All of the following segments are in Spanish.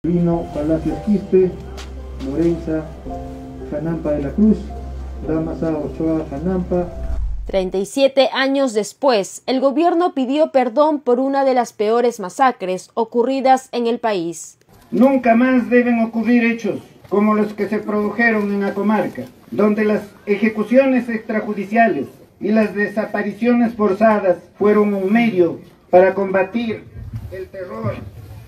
Vino Palacios Quispe, Lorenza Janampa de la Cruz, Damasa Ochoa Janampa. 37 años después, el gobierno pidió perdón por una de las peores masacres ocurridas en el país. Nunca más deben ocurrir hechos como los que se produjeron en la comarca, donde las ejecuciones extrajudiciales y las desapariciones forzadas fueron un medio para combatir el terror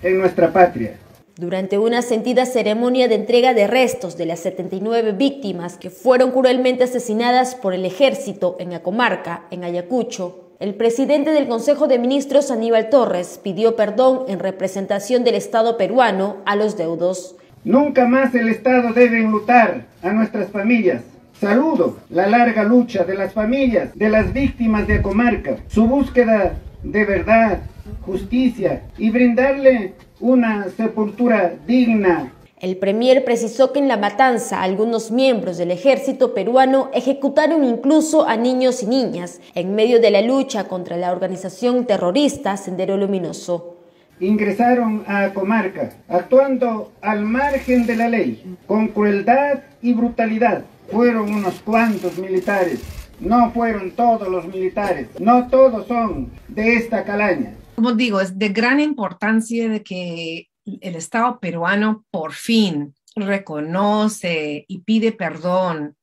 en nuestra patria. Durante una sentida ceremonia de entrega de restos de las 79 víctimas que fueron cruelmente asesinadas por el ejército en la comarca, en Ayacucho, el presidente del Consejo de Ministros, Aníbal Torres, pidió perdón en representación del Estado peruano a los deudos. Nunca más el Estado debe enlutar a nuestras familias. Saludo la larga lucha de las familias de las víctimas de comarca, su búsqueda de verdad, justicia y brindarle una sepultura digna. El premier precisó que en la matanza algunos miembros del ejército peruano ejecutaron incluso a niños y niñas en medio de la lucha contra la organización terrorista Sendero Luminoso. Ingresaron a comarca actuando al margen de la ley, con crueldad y brutalidad. Fueron unos cuantos militares, no fueron todos los militares, no todos son de esta calaña. Como digo, es de gran importancia de que el Estado peruano por fin reconoce y pide perdón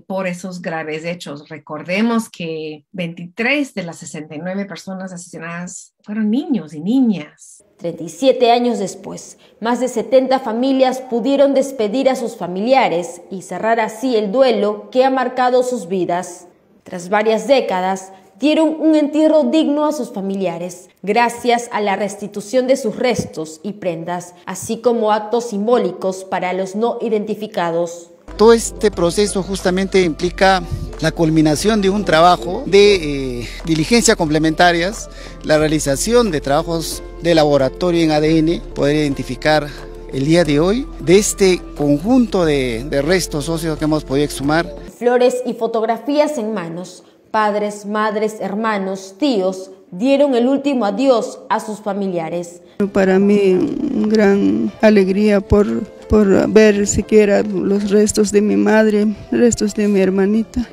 por esos graves hechos. Recordemos que 23 de las 69 personas asesinadas fueron niños y niñas. 37 años después, más de 70 familias pudieron despedir a sus familiares y cerrar así el duelo que ha marcado sus vidas. Tras varias décadas, dieron un entierro digno a sus familiares, gracias a la restitución de sus restos y prendas, así como actos simbólicos para los no identificados. Todo este proceso justamente implica la culminación de un trabajo de diligencias complementarias, la realización de trabajos de laboratorio en ADN, poder identificar el día de hoy de este conjunto de restos óseos que hemos podido exhumar. Flores y fotografías en manos. Padres, madres, hermanos, tíos dieron el último adiós a sus familiares. Para mí, una gran alegría por ver siquiera los restos de mi madre, restos de mi hermanita.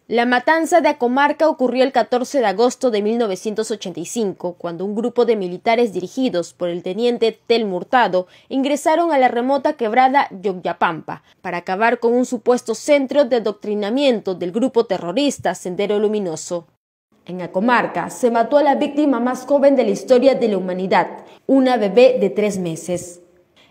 La matanza de Acomarca ocurrió el 14 de agosto de 1985, cuando un grupo de militares dirigidos por el teniente Telmo Hurtado ingresaron a la remota quebrada Yogyapampa para acabar con un supuesto centro de adoctrinamiento del grupo terrorista Sendero Luminoso. En Acomarca se mató a la víctima más joven de la historia de la humanidad, una bebé de 3 meses.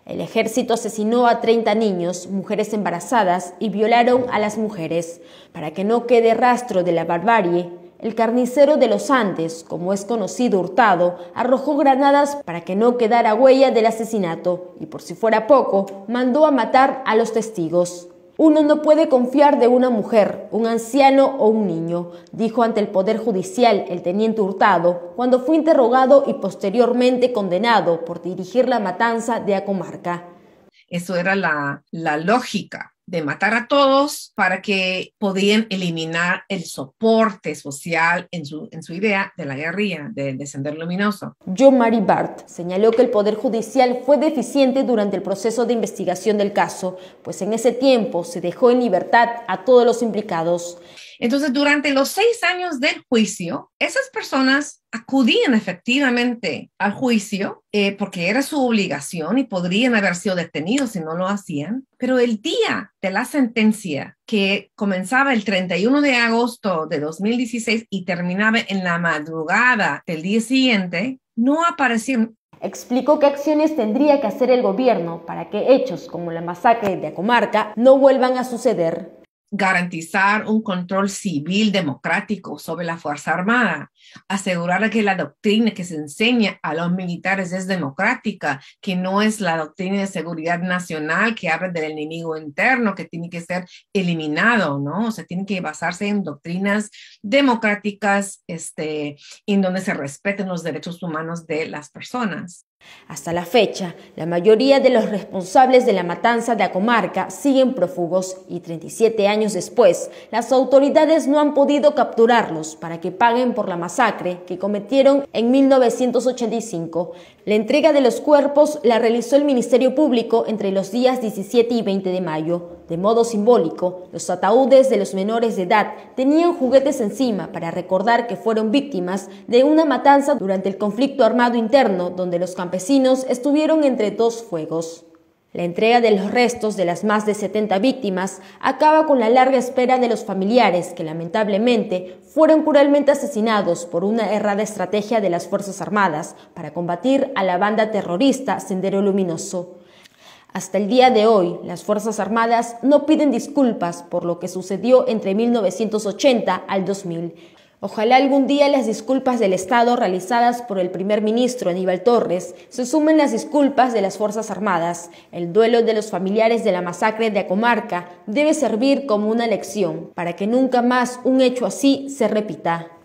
El ejército asesinó a 30 niños, mujeres embarazadas y violaron a las mujeres. Para que no quede rastro de la barbarie, el carnicero de los Andes, como es conocido Hurtado, arrojó granadas para que no quedara huella del asesinato y, por si fuera poco, mandó a matar a los testigos. Uno no puede confiar de una mujer, un anciano o un niño, dijo ante el Poder Judicial el teniente Hurtado cuando fue interrogado y posteriormente condenado por dirigir la matanza de Acomarca. Eso era la lógica de matar a todos para que podían eliminar el soporte social en su idea de la guerrilla, de Sendero Luminoso. Jean-Marie Bart señaló que el Poder Judicial fue deficiente durante el proceso de investigación del caso, pues en ese tiempo se dejó en libertad a todos los implicados. Entonces, durante los 6 años del juicio, esas personas acudían efectivamente al juicio porque era su obligación y podrían haber sido detenidos si no lo hacían. Pero el día de la sentencia, que comenzaba el 31 de agosto de 2016 y terminaba en la madrugada del día siguiente, no aparecieron. Explicó qué acciones tendría que hacer el gobierno para que hechos como la masacre de Acomarca no vuelvan a suceder. Garantizar un control civil democrático sobre la Fuerza Armada, asegurar que la doctrina que se enseña a los militares es democrática, que no es la doctrina de seguridad nacional que habla del enemigo interno, que tiene que ser eliminado, ¿no? O sea, tiene que basarse en doctrinas democráticas, en donde se respeten los derechos humanos de las personas. Hasta la fecha, la mayoría de los responsables de la matanza de Acomarca siguen prófugos y 37 años después, las autoridades no han podido capturarlos para que paguen por la masacre que cometieron en 1985. La entrega de los cuerpos la realizó el Ministerio Público entre los días 17 y 20 de mayo. De modo simbólico, los ataúdes de los menores de edad tenían juguetes encima para recordar que fueron víctimas de una matanza durante el conflicto armado interno donde los campesinos estuvieron entre dos fuegos. La entrega de los restos de las más de 70 víctimas acaba con la larga espera de los familiares que lamentablemente fueron cruelmente asesinados por una errada estrategia de las Fuerzas Armadas para combatir a la banda terrorista Sendero Luminoso. Hasta el día de hoy, las Fuerzas Armadas no piden disculpas por lo que sucedió entre 1980 al 2000. Ojalá algún día las disculpas del Estado realizadas por el primer ministro Aníbal Torres se sumen las disculpas de las Fuerzas Armadas. El duelo de los familiares de la masacre de Acomarca debe servir como una lección para que nunca más un hecho así se repita.